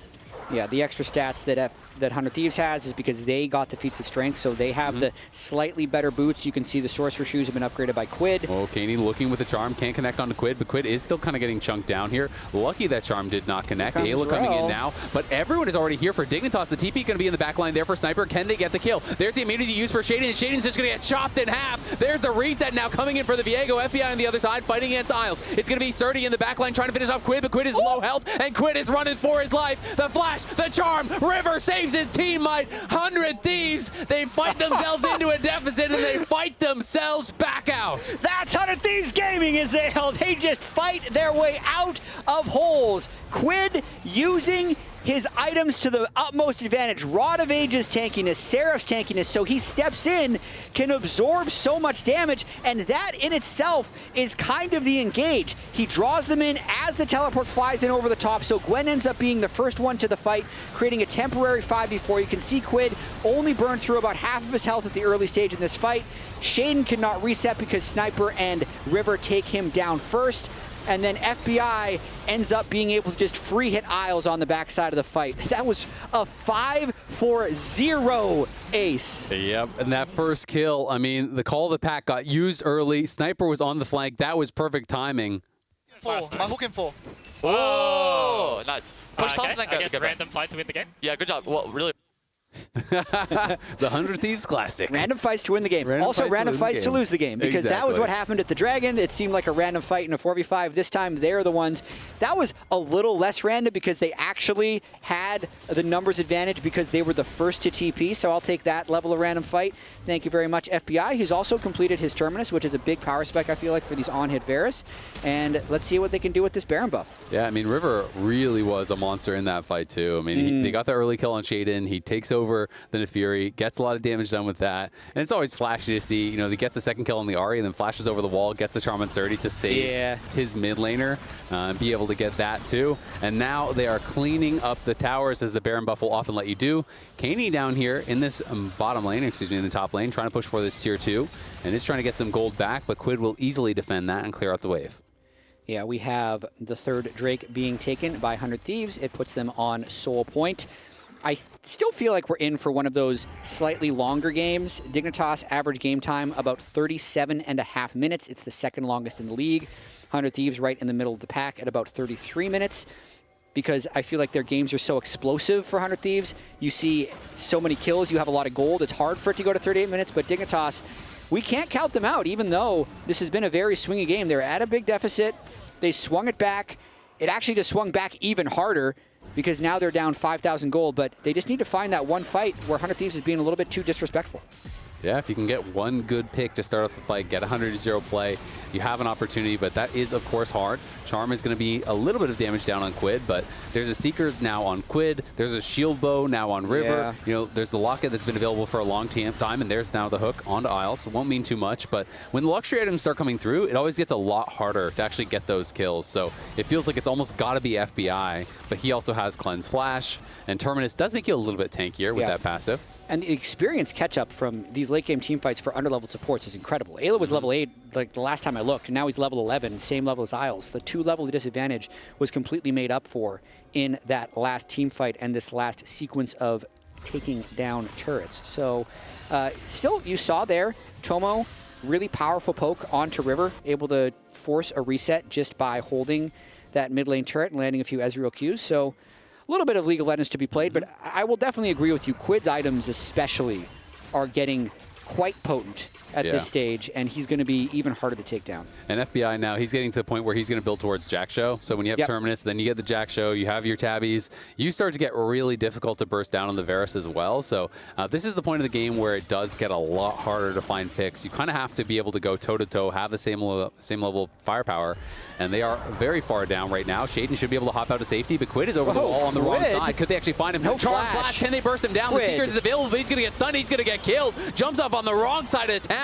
Yeah, the extra stats that 100 Thieves has is because they got the feats of strength, so they have the slightly better boots. You can see the Sorcerer shoes have been upgraded by Quid. Oh, Kaney looking with the charm, can't connect onto Quid, but Quid is still kind of getting chunked down here. Lucky that charm did not connect. Ayla coming in now, but everyone is already here for Dignitas. The TP going to be in the back line there for Sniper. Can they get the kill? There's the immunity used for Shaden, and Shaden's just going to get chopped in half. There's the reset now coming in for the Viego. FBI on the other side fighting against Isles. It's going to be Surdy in the back line trying to finish off Quid, but Quid is low health, and Quid is running for his life. The flash, the charm, River saves his teammate. 100 Thieves, they fight themselves into a deficit and they fight themselves back out. That's 100 Thieves Gaming, Azale. They just fight their way out of holes. Quid using his items to the utmost advantage. Rod of Age's tankiness, Seraph's tankiness, so he steps in, can absorb so much damage, and that in itself is kind of the engage. He draws them in as the teleport flies in over the top, so Gwen ends up being the first one to the fight, creating a temporary 5v4. You can see Quid only burned through about half of his health at the early stage in this fight. Shaden cannot reset because Sniper and River take him down first. And then FBI ends up being able to just free hit Isles on the backside of the fight. That was a 5-4-0 ace. Yep, and that first kill, I mean, the call of the pack got used early. Sniper was on the flank. That was perfect timing. My hook in 4. Oh, nice. Push top Okay, and then I go. guess Get random fight to win the game. Yeah, good job. Well, really. The 100 Thieves Classic. Random fights to win the game. Random Also, fights to random lose the fights to game. lose the game, because that was Exactly. what happened at the Dragon. It seemed like a random fight in a 4v5. This time, they're the ones. That was a little less random because they actually had the numbers advantage because they were the first to TP, so I'll take that level of random fight. Thank you very much, FBI. He's also completed his Terminus, which is a big power spec, I feel like, for these on-hit Varus. And let's see what they can do with this Baron buff. Yeah, I mean, River really was a monster in that fight, too. I mean, they got the early kill on Shaden. He takes over the Nefiri, gets a lot of damage done with that. And it's always flashy to see, you know, he gets the second kill on the Ahri and then flashes over the wall, gets the Charm on Surdy to save his mid laner and be able to get that, too. And now they are cleaning up the towers, as the Baron buff will often let you do. Kaney down here in this bottom lane, excuse me, in the top lane, trying to push for this tier 2. And is trying to get some gold back, but Quid will easily defend that and clear out the wave. Yeah, we have the third Drake being taken by 100 Thieves. It puts them on Soul Point. I still feel like we're in for one of those slightly longer games. Dignitas average game time about 37.5 minutes. It's the second longest in the league. 100 Thieves right in the middle of the pack at about 33 minutes. Because I feel like their games are so explosive for 100 Thieves. You see so many kills, you have a lot of gold. It's hard for it to go to 38 minutes, but Dignitas, we can't count them out, even though this has been a very swingy game. They're at a big deficit. They swung it back. It actually just swung back even harder because now they're down 5,000 gold, but they just need to find that one fight where 100 Thieves is being a little bit too disrespectful. Yeah, if you can get one good pick to start off the fight, get 100-0 play, you have an opportunity, but that is, of course, hard. Charm is going to be a little bit of damage down on Quid, but there's a Seekers now on Quid. There's a Shield Bow now on River. Yeah. You know, there's the Locket that's been available for a long time, and there's now the hook onto Isles. It won't mean too much, but when the luxury items start coming through, it always gets a lot harder to actually get those kills. So it feels like it's almost got to be FBI, but he also has Cleanse Flash, and Terminus does make you a little bit tankier with that passive. And the experience catch-up from these late-game teamfights for under-leveled supports is incredible. Ayla was level 8 like the last time I looked, and now he's level 11, same level as Isles. The 2-level disadvantage was completely made up for in that last teamfight and this last sequence of taking down turrets. So still, you saw there, Tomo, really powerful poke onto River, able to force a reset just by holding that mid-lane turret and landing a few Ezreal Qs. So a little bit of League of Legends to be played, but I will definitely agree with you. Quid's items especially are getting quite potent at this stage, and he's going to be even harder to take down. And FBI now, he's getting to the point where he's going to build towards Jack Show. So when you have Terminus, then you get the Jack Show, you have your tabbies, you start to get really difficult to burst down on the Varus as well. So this is the point of the game where it does get a lot harder to find picks. You kind of have to be able to go toe-to-toe, have the same level of firepower, and they are very far down right now. Shaden should be able to hop out to safety, but Quid is over the wall on the wrong side. Could they actually find him? No Charm flash. Can they burst him down? Quid. The Seekers is available, but he's going to get stunned. He's going to get killed. Jumps up on the wrong side of town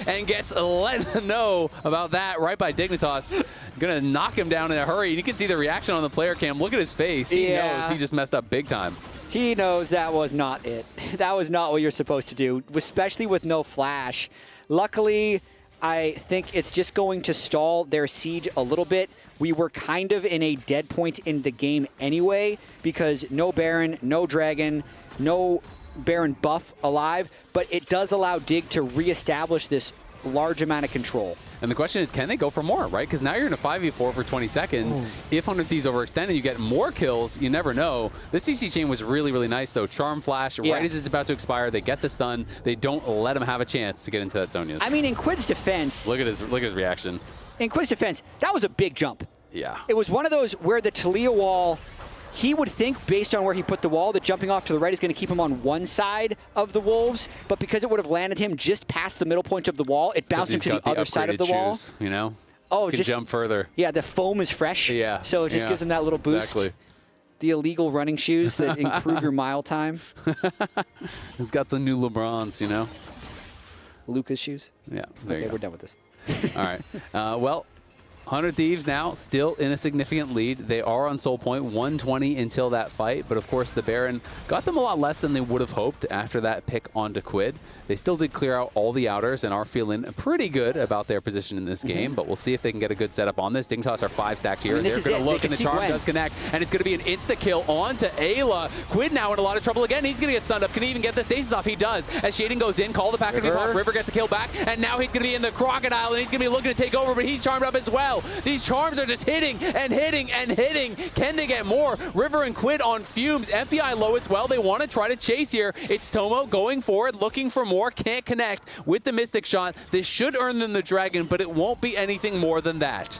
and gets let know about that right by Dignitas. Gonna knock him down in a hurry. And you can see the reaction on the player cam. Look at his face. He knows he just messed up big time. He knows that was not it. That was not what you're supposed to do, especially with no flash. Luckily, I think it's just going to stall their siege a little bit. We were kind of in a dead point in the game anyway, because no Baron, no Dragon, no Baron buff alive, but it does allow Dig to reestablish this large amount of control. And the question is, can they go for more, right? Because now you're in a 5v4 for 20 seconds. Ooh. If 100 Thieves overextend and you get more kills, you never know. This CC chain was really, really nice, though. Charm Flash, right as it's about to expire, they get the stun. They don't let him have a chance to get into that Zonius. I mean, in Quid's defense... Look at his reaction. In Quid's defense, that was a big jump. Yeah. It was one of those where the Talia wall... He would think, based on where he put the wall, that jumping off to the right is going to keep him on one side of the Wolves, but because it would have landed him just past the middle point of the wall, it bounced him to the other side of the wall. You know? Oh, he can jump further. Yeah, the foam is fresh. Yeah. So it just gives him that little boost. Exactly. The illegal running shoes that improve your mile time. He's got the new LeBrons, you know? Lucas shoes? Yeah, there you go. We're done with this. All right. Well, 100 Thieves now still in a significant lead. They are on soul point, 120 until that fight. But of course, the Baron got them a lot less than they would have hoped after that pick onto Quid. They still did clear out all the outers and are feeling pretty good about their position in this game. But we'll see if they can get a good setup on this. Dignitas are 5 stacked here. They're going to look, and the charm does connect. And it's going to be an insta-kill onto Ayla. Quid now in a lot of trouble again. He's going to get stunned up. Can he even get the stasis off? He does. As Shading goes in, call the pack to be popped. River gets a kill back. And now he's going to be in the Crocodile, and he's going to be looking to take over, but he's charmed up as well. These charms are just hitting and hitting and hitting. Can they get more? River and Quid on fumes. FBI low as well. They want to try to chase here. It's Tomo going forward, looking for more. Can't connect with the Mystic Shot. This should earn them the Dragon, but it won't be anything more than that.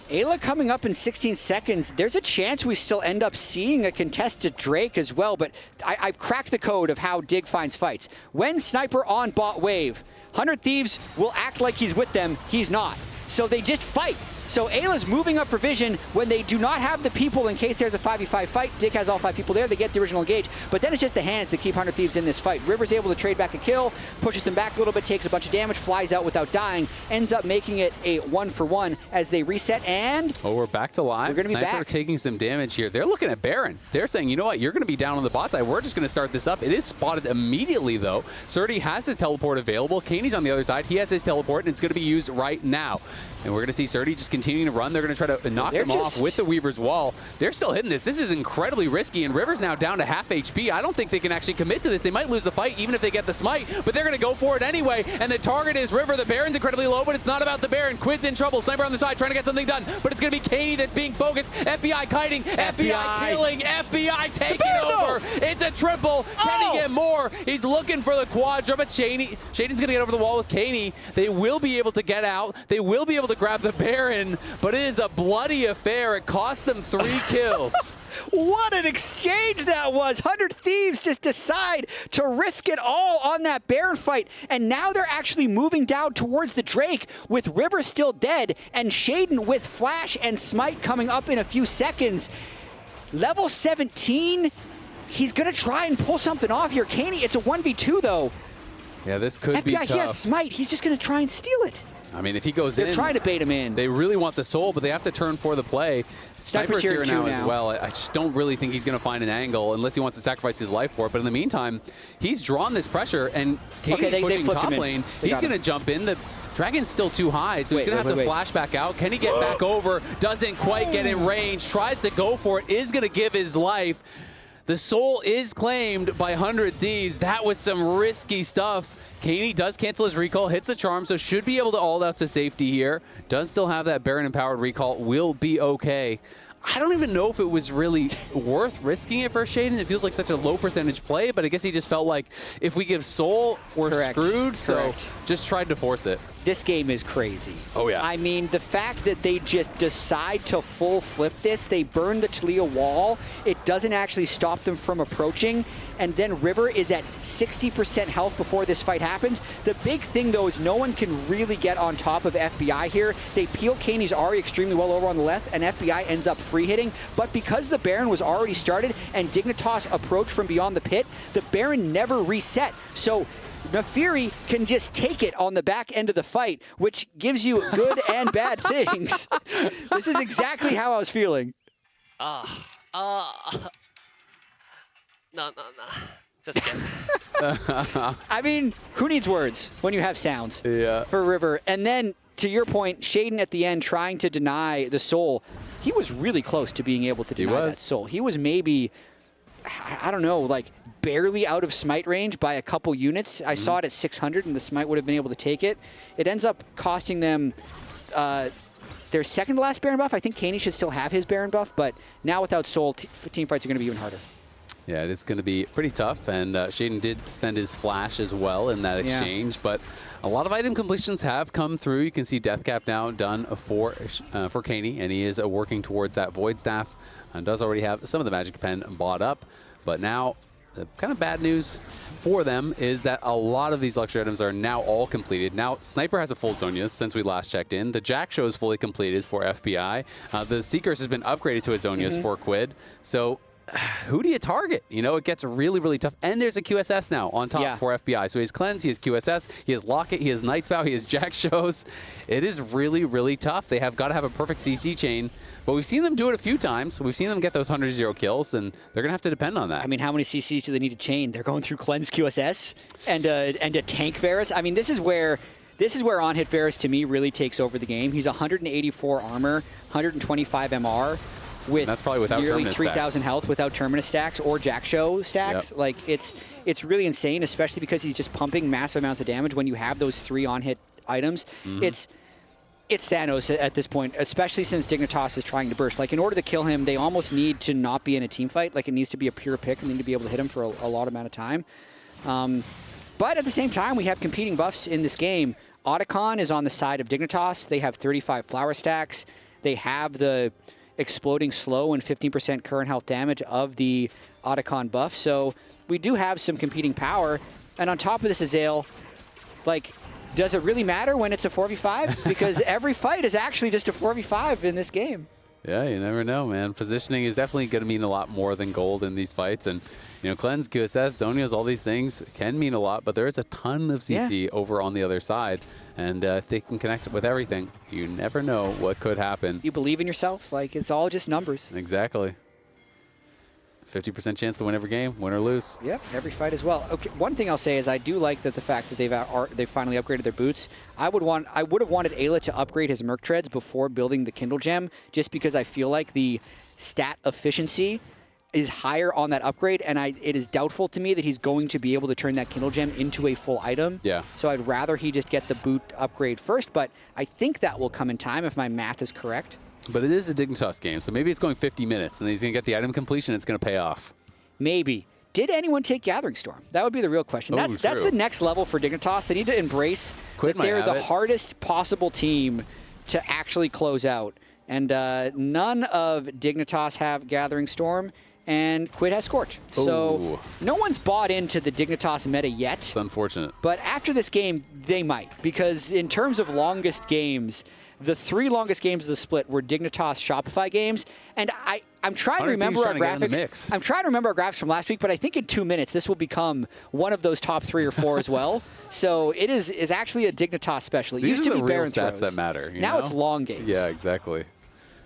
Ayla coming up in 16 seconds. There's a chance we still end up seeing a contested Drake as well, but I've cracked the code of how Dig finds fights. When Sniper on bot wave, 100 Thieves will act like he's with them. He's not. So they just fight. So Ayla's moving up for vision when they do not have the people in case there's a 5v5 fight. Dick has all 5 people there. They get the original engage. But then it's just the hands that keep 100 Thieves in this fight. River's able to trade back a kill, pushes them back a little bit, takes a bunch of damage, flies out without dying, ends up making it a 1-for-1 as they reset, and... Oh, we're back to live. We're going to be back. Taking some damage here. They're looking at Baron. They're saying, you know what, you're going to be down on the bot side. We're just going to start this up. It is spotted immediately, though. Surdy has his teleport available. Kaney's on the other side. He has his teleport, and it's going to be used right now. And we're going to see Surdy just continuing to run. They're going to try to knock them off with the Weaver's Wall. They're still hitting this. This is incredibly risky, and River's now down to half HP. I don't think they can actually commit to this. They might lose the fight even if they get the smite, but they're going to go for it anyway, and the target is River. The Baron's incredibly low, but it's not about the Baron. Quid's in trouble. Sniper on the side trying to get something done, but it's going to be Kaney that's being focused. FBI kiting, FBI killing, FBI taking over. It's a triple. Can he get more? He's looking for the quadra, but Shading's going to get over the wall with Kaney. They will be able to get out. They will be able to grab the Baron, but it is a bloody affair. It cost them 3 kills. What an exchange that was. 100 Thieves just decide to risk it all on that Baron fight, and now they're actually moving down towards the Drake with River still dead and Shaden with Flash and Smite coming up in a few seconds. Level 17, he's going to try and pull something off here. Kaney, it's a 1v2 though. Yeah, this could be tough. He has Smite. He's just going to try and steal it. I mean, if he goes in... They're trying to bait him in. They really want the soul, but they have to turn for the play. Sniper's here now as well. I just don't really think he's going to find an angle unless he wants to sacrifice his life for it. But in the meantime, he's drawn this pressure, and Katie's pushing top lane. He's going to jump in. The Dragon's still too high, so he's going to have to flash back out. Can he get back over? Doesn't quite get in range. Tries to go for it. Is going to give his life. The soul is claimed by 100 Thieves. That was some risky stuff. Kaney does cancel his recall, hits the charm, so should be able to ult out to safety here. Does still have that Baron-empowered recall, will be okay. I don't even know if it was really worth risking it for Shaden. It feels like such a low percentage play, but I guess he just felt like if we give Soul, we're screwed, so just tried to force it. This game is crazy. Oh, yeah. I mean, the fact that they just decide to full flip this, they burn the Talia wall, it doesn't actually stop them from approaching, and then River is at 60% health before this fight happens. The big thing, though, is no one can really get on top of FBI here. They peel Kaney's Ahri extremely well over on the left, and FBI ends up free hitting, but because the Baron was already started and Dignitas approached from beyond the pit, the Baron never reset. So Nafiri can just take it on the back end of the fight, which gives you good and bad things. This is exactly how I was feeling. No. Just kidding. I mean, who needs words when you have sounds for River? And then, to your point, Shaden at the end trying to deny the soul. He was really close to being able to deny that soul. He was maybe, I don't know, like barely out of smite range by a couple units. I saw it at 600, and the smite would have been able to take it. It ends up costing them their second to last Baron buff. I think Kaney should still have his Baron buff, but now without soul, team fights are going to be even harder. Yeah, it's going to be pretty tough, and Shaden did spend his flash as well in that exchange, but a lot of item completions have come through. You can see Death Cap now done for Kaney, and he is working towards that Void Staff, and does already have some of the Magic Pen bought up, but now the kind of bad news for them is that a lot of these luxury items are now all completed. Now, Sniper has a full Zonia's since we last checked in. The Jack Show is fully completed for FBI. The Seekers has been upgraded to a Zonia's for Quid, so who do you target? You know, it gets really, really tough. And there's a QSS now on top for FBI. So he has Cleanse, he has QSS, he has Locket, he has Night's Vow, he has Jack Shows. It is really, really tough. They have got to have a perfect CC chain, but we've seen them do it a few times. We've seen them get those 100-0 kills, and they're going to have to depend on that. I mean, how many CCs do they need to chain? They're going through Cleanse QSS and a tank Varus. I mean, this is where on-hit Varus, to me, really takes over the game. He's 184 armor, 125 MR. With that's probably without nearly Terminus 3,000 stacks. health without Terminus stacks or Jack Show stacks. Yep. Like, it's really insane, especially because he's just pumping massive amounts of damage when you have those 3 on-hit items. It's Thanos at this point, especially since Dignitas is trying to burst. Like, in order to kill him, they almost need to not be in a team fight. Like, it needs to be a pure pick, and they need to be able to hit him for a lot amount of time. But at the same time, we have competing buffs in this game. Otacon is on the side of Dignitas. They have 35 flower stacks. They have the exploding slow and 15% current health damage of the Otacon buff. So we do have some competing power. And on top of this, Azael, like, does it really matter when it's a 4v5? Because every fight is actually just a 4v5 in this game. Yeah, you never know, man. Positioning is definitely going to mean a lot more than gold in these fights. And, you know, Cleanse, QSS, Zonias, all these things can mean a lot, but there is a ton of CC over on the other side. And if they can connect with everything, you never know what could happen. You believe in yourself. Like, it's all just numbers. Exactly. 50% chance to win every game, win or lose. Yep, every fight as well. Okay, one thing I'll say is I do like that the fact that they've finally upgraded their boots. I would have wanted Ayla to upgrade his Merc Treads before building the Kindle Gem, just because I feel like the stat efficiency is higher on that upgrade, and it is doubtful to me that he's going to be able to turn that Kindle Gem into a full item. Yeah. So I'd rather he just get the boot upgrade first, but I think that will come in time if my math is correct. But it is a Dignitas game, so maybe it's going 50 minutes, and he's going to get the item completion, it's going to pay off. Maybe. Did anyone take Gathering Storm? That would be the real question. That's the next level for Dignitas. They need to embrace that they're the hardest possible team to actually close out. And none of Dignitas have Gathering Storm, and Quid has Scorch. So no one's bought into the Dignitas meta yet. It's unfortunate. But after this game, they might. Because in terms of longest games, the 3 longest games of the split were Dignitas Shopify games. And I'm trying to remember our graphics. I'm trying to remember our graphics from last week, but I think in 2 minutes, this will become one of those top 3 or 4 as well. So it is actually a Dignitas special. It used to be Baron stats throws. That matter. Now it's long games. Yeah, exactly.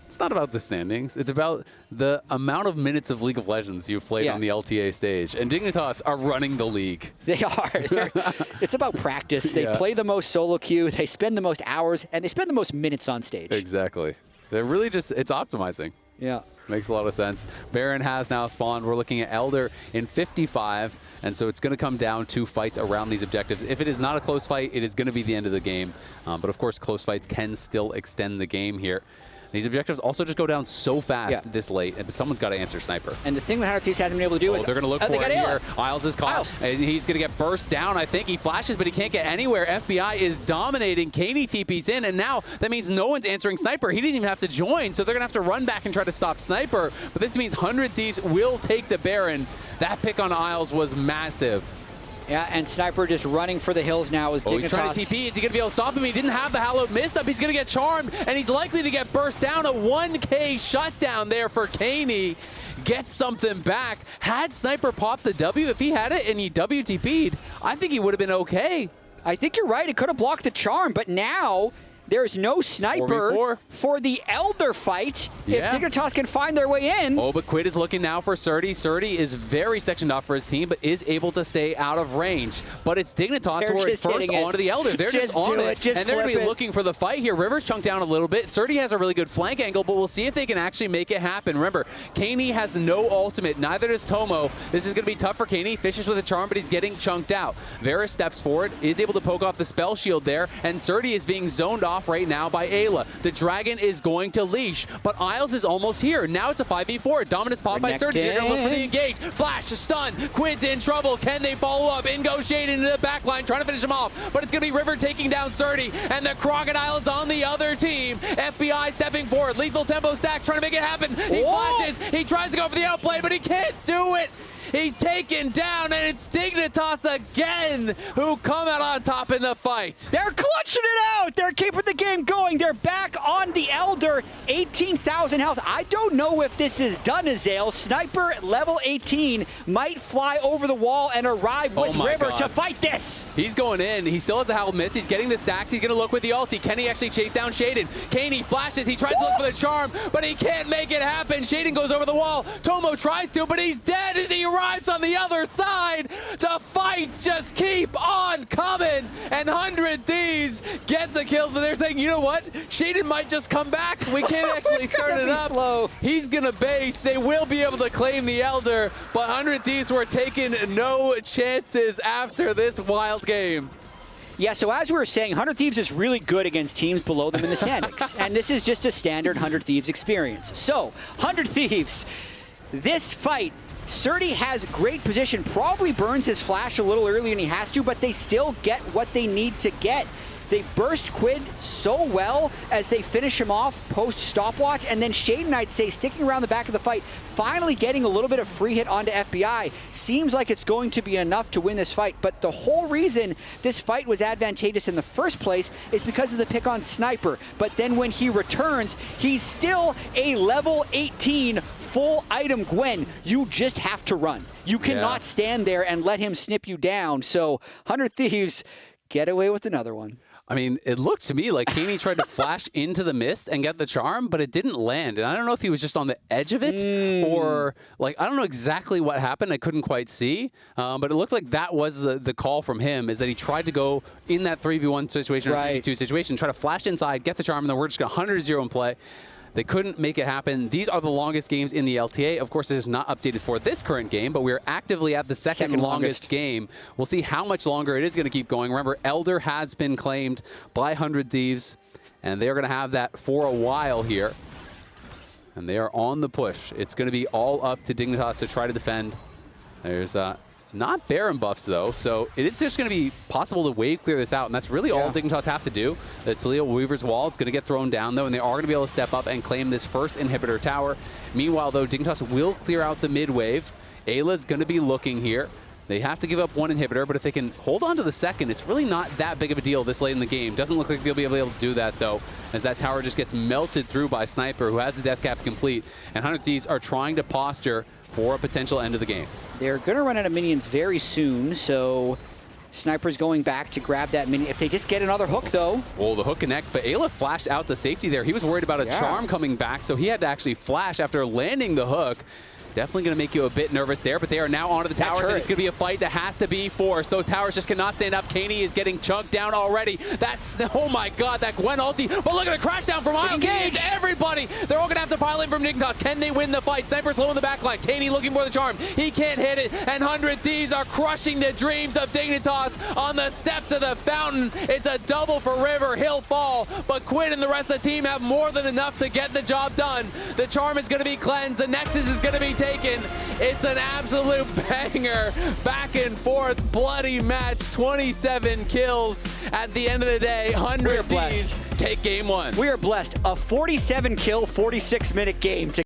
It's not about the standings. It's about the amount of minutes of League of Legends you've played on the LTA stage. And Dignitas are running the league. They are. It's about practice. They play the most solo queue. They spend the most hours, and they spend the most minutes on stage. Exactly. They're really it's optimizing. Yeah. Makes a lot of sense. Baron has now spawned. We're looking at Elder in 55, and so it's going to come down to fights around these objectives. If it is not a close fight, it is going to be the end of the game. But of course, close fights can still extend the game here. These objectives also just go down so fast this late, and someone's got to answer Sniper. And the thing that Thieves hasn't been able to do is... they're going to look for it here. Isles is caught. He's going to get burst down. I think he flashes, but he can't get anywhere. FBI is dominating. Kaney TP's in, and now that means no one's answering Sniper. He didn't even have to join, so they're going to have to run back and try to stop Sniper. But this means 100 Thieves will take the Baron. That pick on Isles was massive. Yeah, and Sniper just running for the hills now as Dignitas. He's trying to TP. Is he going to be able to stop him? He didn't have the Hallowed Mist up. He's going to get charmed, and he's likely to get burst down. A 1K shutdown there for Kaney. Gets something back. Had Sniper popped the W, if he had it and he WTP'd, I think he would have been okay. I think you're right. It could have blocked the charm, but now There's no sniper 4v4. for the Elder fight. Yeah. If Dignitas can find their way in. Oh, but Quid is looking now for Surdy. Surdy is very sectioned off for his team, but is able to stay out of range. But it's Dignitas They're who are just first hitting it. onto the Elder. They're just on do it. it. Just And they're going to flip be it. looking for the fight here. Rivers chunked down a little bit. Surdy has a really good flank angle, but we'll see if they can actually make it happen. Remember, Kaney has no ultimate. Neither does Tomo. This is going to be tough for Kaney. Fishes with a charm, but he's getting chunked out. Varus steps forward, is able to poke off the spell shield there, and Surdy is being zoned off right now by Ayla. The Dragon is going to leash, but Isles is almost here. Now it's a 5v4. Dominus popped by Surdy. They're going to look for the engage. Flash, stun. Quid's in trouble. Can they follow up? In goes Shade into the back line, trying to finish him off, but it's going to be River taking down Surdy, and the Crocodile is on the other team. FBI stepping forward. Lethal tempo stack, trying to make it happen. He flashes. He tries to go for the outplay, but he can't do it. He's taken down, and it's Dignitas again who come out on top in the fight. They're clutching it out. They're keeping the game going. They're back on the Elder. 18,000 health. I don't know if this is done, Azale. Sniper level 18 might fly over the wall and arrive with River to fight this. He's going in. He still has the Howl Miss. He's getting the stacks. He's going to look with the ulti. Can he actually chase down Shaden? Kaney flashes. He tries to look for the charm, but he can't make it happen. Shaden goes over the wall. Tomo tries to, but he's dead as he arrives on the other side. The fights just keep on coming, and 100 Thieves get the kills, but they're saying, you know what? Shaden might just come back. We can't actually start it up. Slow. He's going to base. They will be able to claim the Elder, but 100 Thieves were taking no chances after this wild game. Yeah, so as we were saying, 100 Thieves is really good against teams below them in the standings, and this is just a standard 100 Thieves experience. So, 100 Thieves, this fight, Surdy has great position, probably burns his flash a little earlier than he has to, but they still get what they need to get. They burst Quid so well as they finish him off post-stopwatch, and then Shaden, I'd say, sticking around the back of the fight, finally getting a little bit of free hit onto FBI. Seems like it's going to be enough to win this fight, but the whole reason this fight was advantageous in the first place is because of the pick on Sniper. But then when he returns, he's still a level 18 full item Gwen. You just have to run. You cannot stand there and let him snip you down. So 100 Thieves get away with another one. I mean, it looked to me like Kaney tried to flash into the mist and get the charm, but it didn't land. And I don't know if he was just on the edge of it or, like, I don't know exactly what happened. I couldn't quite see. But it looked like that was the call from him, is that he tried to go in that 3v1 situation or 3v2 situation, try to flash inside, get the charm, and then we're just going to 100-0 in play. They couldn't make it happen. These are the longest games in the LTA. Of course, it is not updated for this current game, but we're actively at the second longest game. We'll see how much longer it is going to keep going. Remember, Elder has been claimed by 100 Thieves, and they're going to have that for a while here. And they are on the push. It's going to be all up to Dignitas to try to defend. There's not Baron buffs, though, so it is just going to be possible to wave clear this out, and that's really all Dignitas have to do. The Taliyah Weaver's Wall is going to get thrown down, though, and they are going to be able to step up and claim this first inhibitor tower. Meanwhile, though, Dignitas will clear out the mid wave. Ayla's going to be looking here. They have to give up one inhibitor, but if they can hold on to the second, it's really not that big of a deal this late in the game. Doesn't look like they'll be able to do that, though, as that tower just gets melted through by Sniper, who has the death cap complete, and 100 Thieves are trying to posture for a potential end of the game. They're going to run out of minions very soon, so Sniper's going back to grab that minion. If they just get another hook, though. Well, the hook connects, but Ayla flashed out to safety there. He was worried about a charm coming back, so he had to actually flash after landing the hook. Definitely going to make you a bit nervous there, but they are now onto the towers, and it's going to be a fight that has to be forced. Those towers just cannot stand up. Kaney is getting chunked down already. That's, oh my god, that Gwen ulti. But look at the crash down from Isles. Engage everybody. They're all going to have to pile in from Dignitas. Can they win the fight? Sniper's low in the back line. Kaney looking for the charm. He can't hit it, and 100 Thieves are crushing the dreams of Dignitas on the steps of the fountain. It's a double for River. He'll fall, but Quinn and the rest of the team have more than enough to get the job done. The charm is going to be cleansed. The Nexus is going to be taken. It's an absolute banger, back and forth, bloody match, 27 kills. At the end of the day, 100 Thieves take game one. We are blessed. A 47 kill, 46-minute game to